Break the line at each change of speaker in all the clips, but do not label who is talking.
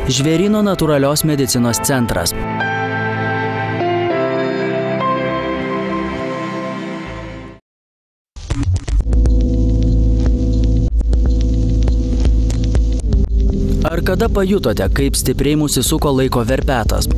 Žvėryno natūralios medicinos centras. Ar kada pajutote, kaip stipriai mūsų suko laiko verpetas?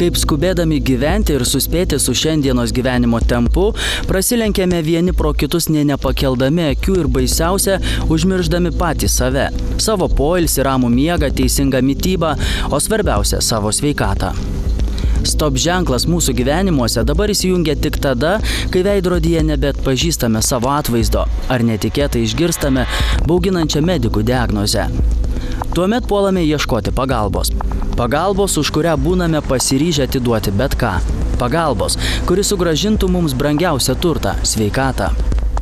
Kaip skubėdami gyventi ir suspėti su šiandienos gyvenimo tempu, prasilenkėme vieni pro kitus nepakeldami akių ir baisiausia, užmirždami patys save. Savo poilsį, ramų miegą, teisingą mitybą, o svarbiausia – savo sveikatą. Stop ženklas mūsų gyvenimuose dabar įsijungia tik tada, kai veidrodyje nebeatpažįstame savo atvaizdo, ar netikėtai išgirstame bauginančią medikų diagnozę. Tuomet puolame ieškoti pagalbos. Pagalbos, už kurią būname pasiryžę atiduoti bet ką. Pagalbos, kuri sugrąžintų mums brangiausią turtą – sveikatą.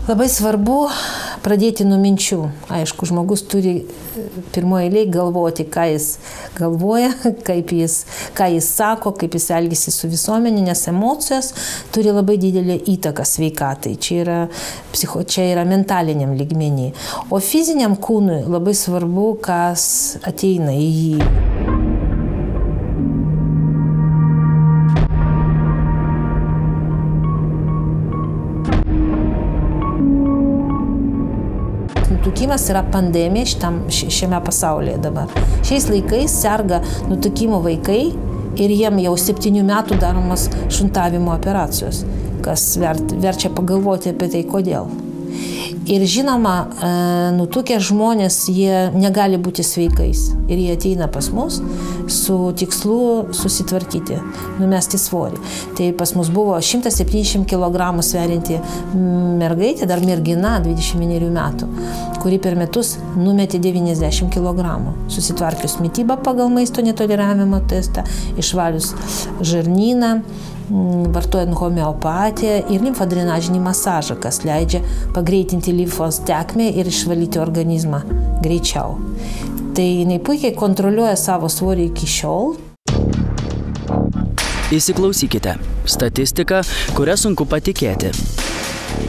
Labai svarbu pradėti nuo minčių. Aišku, žmogus turi pirmoje eilėje galvoti, ką jis galvoja, ką jis sako, kaip jis elgiasi su visuomenė, nes emocijos turi labai didelę įtaką sveikatai. Čia yra mentaliniam lygmenį. O fiziniam kūnui labai svarbu, kas ateina į jį. Nutukimas yra pandemija šiame pasaulyje dabar. Šiais laikais serga nutukimo vaikai ir jiem jau 7 metų daromos šuntavimo operacijos, kas verčia pagalvoti apie tai, kodėl. Ir žinoma, nutukę žmonės, jie negali būti sveikais. Ir jie ateina pas mus su tikslu susitvarkyti, numesti svorį. Tai pas mus buvo 170 kg sverianti mergaitė, dar mergina 21 metų, kuri per metus numetė 90 kg. Susitvarkius mitybą pagal maisto netoleravimo testą, išvalius žarnyną, vartojant homeopatiją ir limfodrenažinį masažą, kas leidžia pagreitinti limfos tekmę ir išvalyti organizmą greičiau. Tai jinai puikiai kontroliuoja savo svorį iki šiol.
Įsiklausykite. Statistika, kurią sunku patikėti.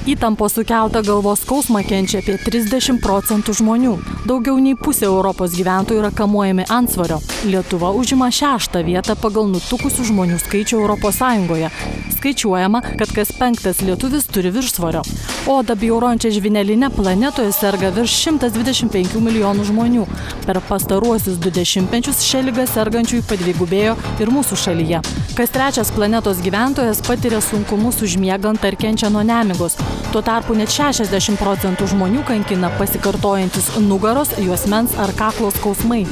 Įtampos sukeltą galvos skausmą kenčia apie 30% žmonių. Daugiau nei pusė Europos gyventojų yra kamuojami antsvorio. Lietuva užima 6. vietą pagal nutukusių žmonių skaičių Europos Sąjungoje. Skaičiuojama, kad kas 5. lietuvis turi viršsvorio. Oda bjaurojančia žvyneline planetoje serga virš 125 milijonų žmonių. Per pastaruosius 2 dešimtmečius šią ligą sergančiųjų padvigubėjo ir mūsų šalyje. Kas 3. planetos gyventojas patiria sunkumus užmiegant ar kenčia nuo nemigos. Tuo tarpu net 60% žmonių kankina pasikartojantis nugaros, juosmens ar kaklo skausmai.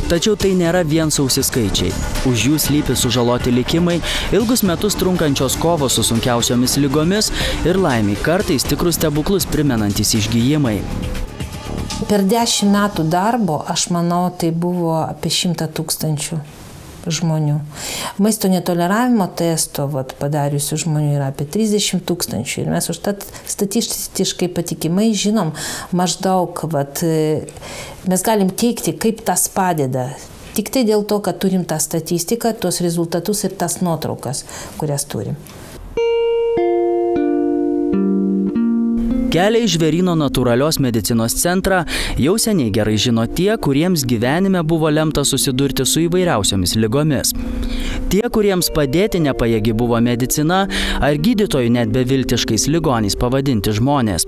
Tačiau tai nėra vien sausi skaičiai. Už jų slypi sužaloti likimai, ilgus metus trunkančios kovos su sunkiausiomis ligomis ir laimiai kartais tikrus stebuklus primenantys išgijimai.
Per 10 metų darbo, aš manau, tai buvo apie 100 000 žmonių. Maisto netoleravimo testo padariusių žmonių yra apie 30 000 ir mes užtat statistiškai patikimai žinom maždaug, mes galim teikti, kaip tas padeda. Tik tai dėl to, kad turim tą statistiką, tuos rezultatus ir tas nuotraukas, kurias turim.
Kelią į Žvėryno natūralios medicinos centrą jau seniai gerai žino tie, kuriems gyvenime buvo lemta susidurti su įvairiausiomis ligomis. Tie, kuriems padėti nepajėgi buvo medicina, ar gydytojų net beviltiškais ligoniais pavadinti žmonės.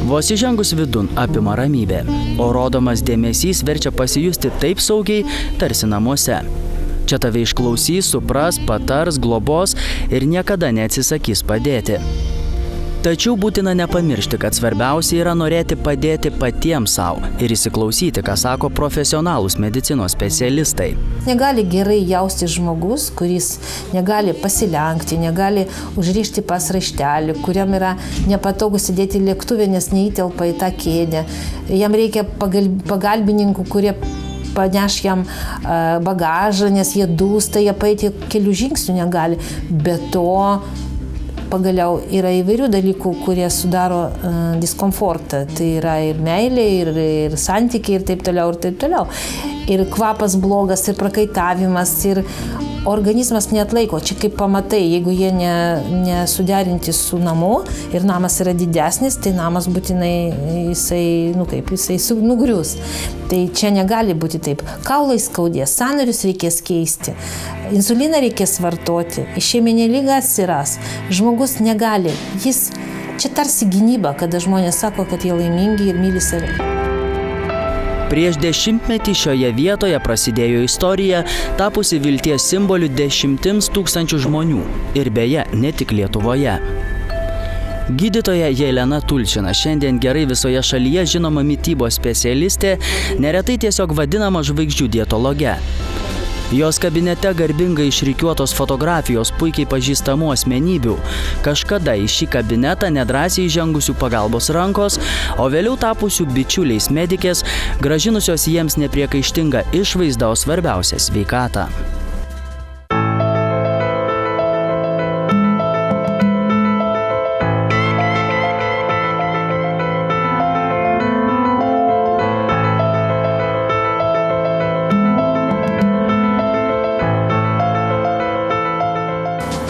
Vos įžengus vidun apima ramybė, o rodomas dėmesys verčia pasijusti taip saugiai, tarsi namuose. Čia tave išklausys, supras, patars, globos ir niekada neatsisakys padėti. Tačiau būtina nepamiršti, kad svarbiausia yra norėti padėti patiems savo ir įsiklausyti, ką sako profesionalūs medicinos specialistai.
Negali gerai jausti žmogus, kuris negali pasilenkti, negali užrišti pas raištelį, kuriam yra nepatogu sėdėti lėktuve, nes neįtelpa į tą kėdę. Jam reikia pagalbininkų, kurie paneš jam bagažą, nes jie dūsta, jie paeiti kelių žingsnių negali. Be to, pagaliau yra įvairių dalykų, kurie sudaro diskomfortą. Tai yra ir meilė, ir santykiai, ir taip toliau, ir taip toliau. Ir kvapas blogas, ir prakaitavimas, ir organizmas neatlaiko. Čia kaip pamatai, jeigu jie nesuderinti su namu ir namas yra didesnis, tai namas būtinai jisai nugrius. Tai čia negali būti taip. Kaulai skaudės, sąnarius reikės keisti, insuliną reikės vartoti, išeminė lyga atsiras. Žmogus negali. Čia tarsi gynyba, kada žmonės sako, kad jie laimingi ir myli save.
Prieš 10-metį šioje vietoje prasidėjo istorija, tapusi vilties simboliu 10 000 žmonių. Ir beje, ne tik Lietuvoje. Gydytoja Jelena Tulčina, šiandien gerai visoje šalyje žinoma mitybos specialistė, neretai tiesiog vadinama žvaigždžių dietologe. Jos kabinete garbingai išrikiuotos fotografijos puikiai pažįstamų asmenybių, kažkada į šį kabinetą nedrąsiai žengusių pagalbos rankos, o vėliau tapusių bičiuliais medikės, grąžinusios jiems nepriekaištingą išvaizdą, o svarbiausia – sveikatą.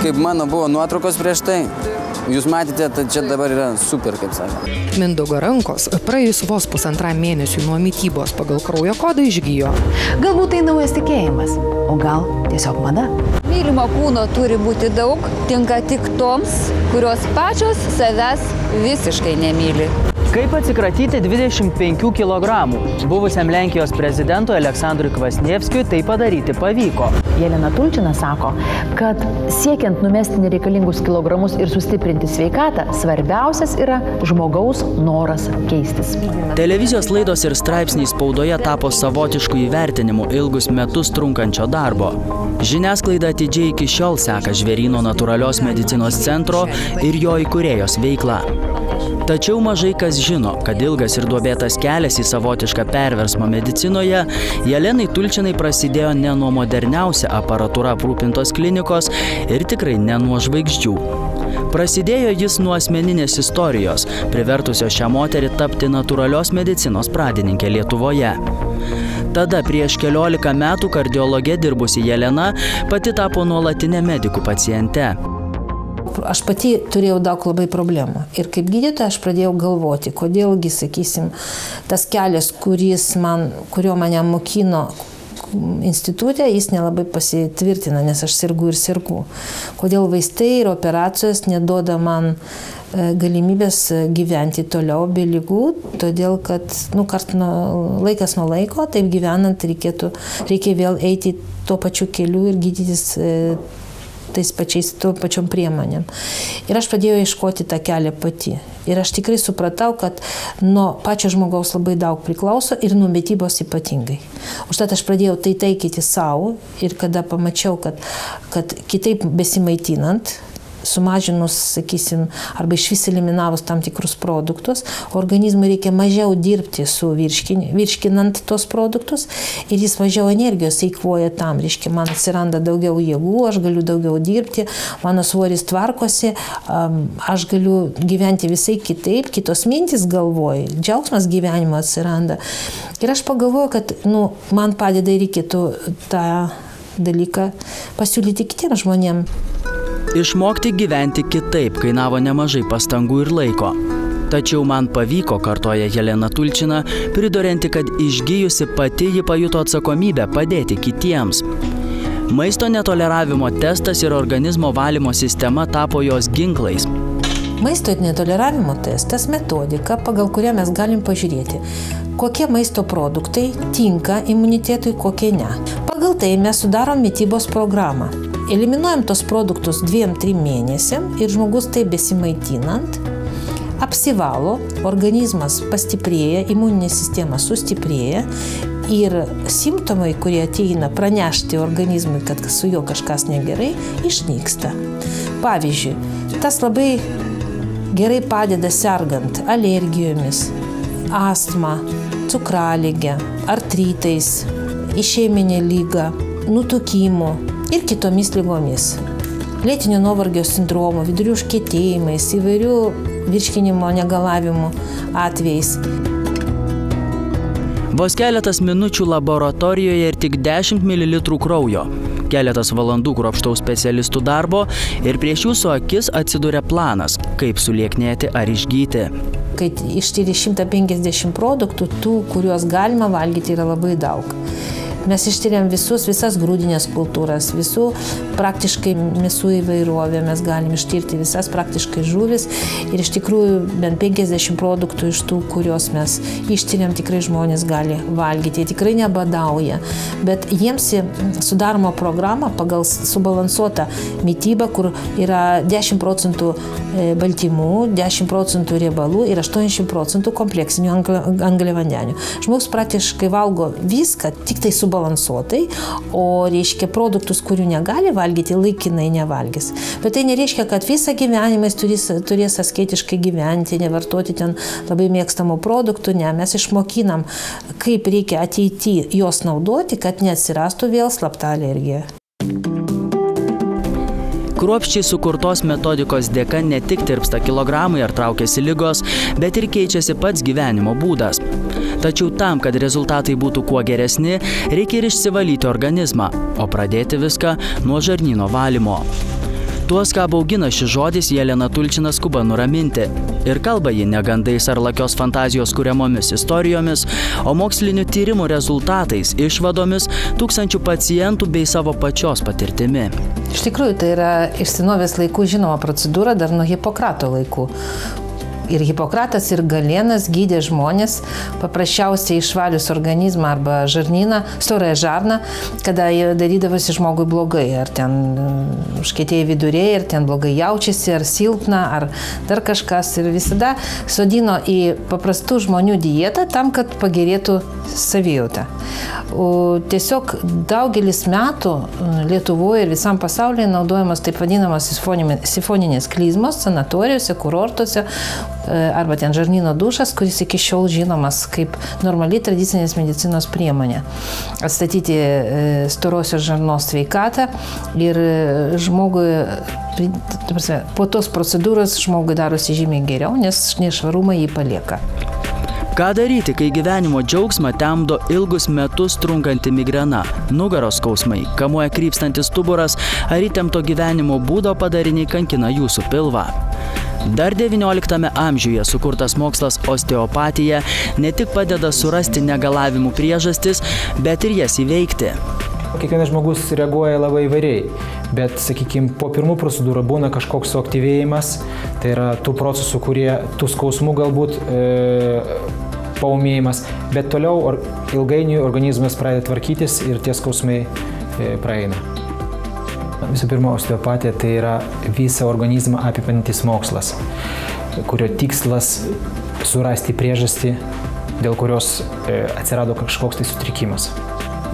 Kaip mano buvo nuotraukos prieš tai, jūs matėte, tai čia dabar yra super, kaip sakė.
Mindaugo rankos praėjus vos 1,5 mėnesių nuo mitybos pagal kraujo kodą išgijo.
Galbūt tai naujas tikėjimas, o gal tiesiog mada. Mylimo kūno turi būti daug, tinka tik toms, kurios pačios savęs visiškai nemyli.
Kaip atsikratyti 25 kilogramų? Buvusiam Lenkijos prezidentui Aleksandrui Kvasnievskiui tai padaryti pavyko.
Jelena Tulčina sako, kad siekiant numesti nereikalingus kilogramus ir sustiprinti sveikatą, svarbiausias yra žmogaus noras keistis.
Televizijos laidos ir straipsniai spaudoje tapo savotišku įvertinimu ilgus metus trunkančio darbo. Žiniasklaida atidžiai iki šiol seka Žvėryno natūralios medicinos centro ir jo įkūrėjos veiklą. Tačiau mažai kas žino, kad ilgas ir duobėtas kelias į savotišką perversmą medicinoje Jelenai Tulčinai prasidėjo ne nuo moderniausia aparatūra aprūpintos klinikos ir tikrai ne nuo žvaigždžių. Prasidėjo jis nuo asmeninės istorijos, privertusio šią moterį tapti natūralios medicinos pradininke Lietuvoje. Tada prieš 14 metų kardiologe dirbusi Jelena pati tapo nuolatinė medikų paciente.
Aš pati turėjau daug labai problemų. Ir kaip gydytoja aš pradėjau galvoti, kodėlgi, sakysim, tas kelias, kurio mane mokino institutė, jis nelabai pasitvirtina, nes aš sirgu ir sirgu. Kodėl vaistai ir operacijos neduoda man galimybės gyventi toliau be ligų, todėl kad laikas nuo laiko, taip gyvenant, reikia vėl eiti tuo pačiu keliu ir gydytis tom pačiom priemonėm. Ir aš pradėjau ieškoti tą kelią pati. Ir aš tikrai supratau, kad nuo pačio žmogaus labai daug priklauso ir nuo mitybos ypatingai. Užtat aš pradėjau tai taikyti savo ir kada pamačiau, kad kitaip besimaitinant, sumažinus, sakysim, arba išvis eliminavus tam tikrus produktus, organizmui reikia mažiau dirbti su virškinant tos produktus ir jis mažiau energijos eikvoja tam. Reiškia, man atsiranda daugiau jėgų, aš galiu daugiau dirbti, mano svoris tvarkosi, aš galiu gyventi visai kitaip, kitos mintis galvoj, džiaugsmas gyvenimo atsiranda. Ir aš pagalvoju, kad man padeda ir reikėtų tą dalyką pasiūlyti kitiems žmonėms.
Išmokti gyventi kitaip kainavo nemažai pastangų ir laiko. Tačiau man pavyko, kartoja Jelena Tulčina, pridurianti, kad išgijusi pati ji pajuto atsakomybę padėti kitiems. Maisto netoleravimo testas ir organizmo valymo sistema tapo jos ginklais.
Maisto netoleravimo testas – metodika, pagal kurią mes galim pažiūrėti, kokie maisto produktai tinka imunitetui, kokie ne. Pagal tai mes sudarom mitybos programą. Eliminuojam tos produktus 2-3 mėnesiam ir žmogus taip besimaitinant apsivalo, organizmas pastiprėja, imuninė sistema sustiprėja ir simptomai, kurie ateina pranešti organizmui, kad su juo kažkas negerai, išnyksta. Pavyzdžiui, tas labai gerai padeda sergant alergijomis, astma, cukralige, artritais, išeminė lyga, nutukimu ir kitomis lygomis. Lėtinio nuovargio sindromo, vidurių užkietėjimais, įvairių virškinimo negalavimų atvejais.
Vos keletas minučių laboratorijoje ir tik 10 ml kraujo. Keletas valandų kruopštaus specialistų darbo ir prieš jūsų akis atsiduria planas, kaip sulieknėti ar išgyti.
Kai ištyri 150 produktų, tų, kuriuos galima valgyti, yra labai daug. Mes ištyrėm visas grūdinės kultūras, visų praktiškai mėsų įvairovę, mes galim ištirti visas praktiškai žuvis ir iš tikrųjų bent 50 produktų iš tų, kuriuos mes ištyrėm, tikrai žmonės gali valgyti, jie tikrai nebadauja, bet jiems sudaroma programa pagal subalansuotą mitybą, kur yra 10% baltymų, 10% riebalų ir 80% kompleksinių angliavandenių. Žmogus praktiškai valgo viską, tik tai subalansuotai, o reiškia produktus, kurių negali valgyti, laikinai nevalgys. Bet tai nereiškia, kad visą gyvenimą jis turės asketiškai gyventi, nevartoti ten labai mėgstamų produktų, ne, mes išmokinam, kaip reikia ateityje juos naudoti, kad neatsirastų vėl slapta alergija.
Kruopščiai sukurtos metodikos dėka ne tik tirpsta kilogramai ar traukiasi ligos, bet ir keičiasi pats gyvenimo būdas. Tačiau tam, kad rezultatai būtų kuo geresni, reikia ir išsivalyti organizmą, o pradėti viską nuo žarnyno valymo. Tuos, ką baugina šis žodis, Jelena Tulčina skuba nuraminti. Ir kalba ji ne gandais ar lakios fantazijos kuriamomis istorijomis, o mokslinių tyrimų rezultatais, išvadomis, tūkstančių pacientų bei savo pačios patirtimi.
Iš tikrųjų, tai yra iš senovės laikų žinoma procedūra dar nuo Hipokrato laikų. Ir Hipokratas, ir Galenas gydė žmonės, paprasčiausiai išvalius organizmą arba žarnyną, storąją žarną, kada darydavosi žmogui blogai, ar ten užkietėjai viduriai, ar ten blogai jaučiasi, ar silpna, ar dar kažkas. Ir visada sodino į paprastų žmonių dietą tam, kad pagerėtų savijautą. Tiesiog daugelis metų Lietuvoje ir visam pasaulyje naudojamas taip vadinamas sifoninės klizmos sanatorijose, kurortuose, arba ten žarnyno dušas, kuris iki šiol žinomas kaip normali tradicinės medicinos priemonė. Atstatyti storosios žarnos sveikatą ir žmogui, po tos procedūros žmogui darosi žymiai geriau, nes nešvarumą jį palieka.
Ką daryti, kai gyvenimo džiaugsmą temdo ilgus metus trunkanti migrena, nugaros skausmai, kamuoja krypstantis stuburas ar įtempto gyvenimo būdo padariniai kankina jūsų pilvą? Dar XIX amžiuje sukurtas mokslas osteopatija ne tik padeda surasti negalavimų priežastis, bet ir jas įveikti.
Kiekvienas žmogus reaguoja labai įvairiai, bet, sakykime, po pirmų procedūrų būna kažkoks suaktyvėjimas, tai yra tų procesų, tų skausmų galbūt paūmėjimas, bet toliau ilgainiui organizmas pradeda tvarkytis ir tie skausmai praeina. Visų pirma, osteopatija tai yra visą organizmą apimantis mokslas, kurio tikslas surasti priežastį, dėl kurios atsirado kažkoks tai sutrikimas.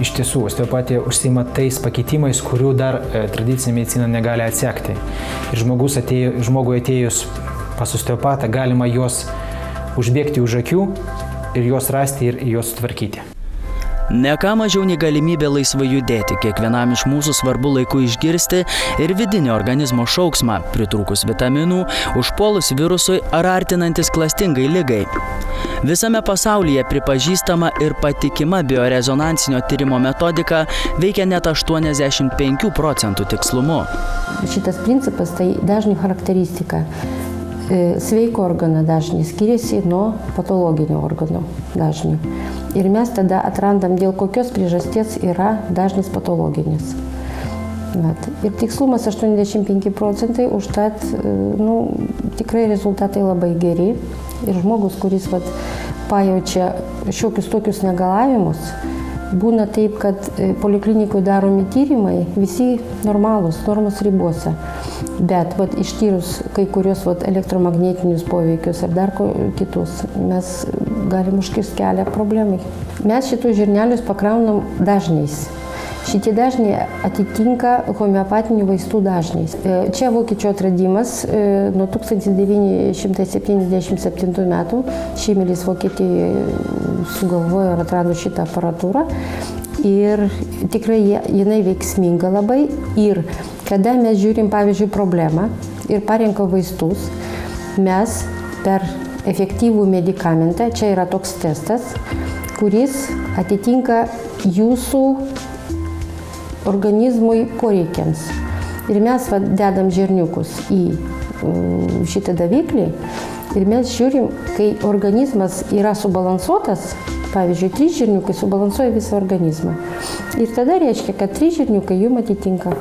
Iš tiesų, osteopatija užsiima tais pakitimais, kurių dar tradicinė medicina negali atsekti. Ir žmogui atėjus pas osteopatą galima juos užbėgti už akių ir juos rasti ir juos sutvarkyti.
Ne ką mažiau nei galimybė laisvai judėti, kiekvienam iš mūsų svarbu laiku išgirsti ir vidinį organizmo šauksmą, pritrūkus vitaminų, užpuolus virusui ar artinantis klastingai ligai. Visame pasaulyje pripažįstama ir patikima biorezonansinio tyrimo metodika veikia net 85% tikslumu.
Šitas principas tai dažnių charakteristika. Sveiko organo dažniai skiriasi nuo patologinio organo dažnių. Ir mes tada atrandam, dėl kokios priežasties yra dažnis patologinis. Ir tikslumas 85%, užtat tikrai rezultatai labai geri. Ir žmogus, kuris pajaučia šiokius tokius negalavimus, būna taip, kad poliklinikui daromi tyrimai visi normalūs, normos ribose. Bet ištyrus kai kurios elektromagnetinius poveikius ir dar kitus, mes galim užkirsti kelią problemai. Mes šitus žirnelius pakraunam dažniais. Šitie dažniai atitinka homeopatinių vaistų dažniais. Čia vokiečių atradimas nuo 1977 metų. Šymelis Vokietijoje sugalvojo ir atrado šitą aparatūrą. Ir tikrai jinai veiksminga labai. Ir kada mes žiūrim, pavyzdžiui, problemą ir parenkam vaistus, mes per efektyvų medikamentą, čia yra toks testas, kuris atitinka jūsų organizmui poreikiams. Ir mes dedam žirniukus į šitą daviklį ir mes žiūrim, kai organizmas yra subalansuotas, pavyzdžiui, 3 žirniukai subalansuoja visą organizmą. Ir tada reiškia, kad 3 žirniukai jum atitinka.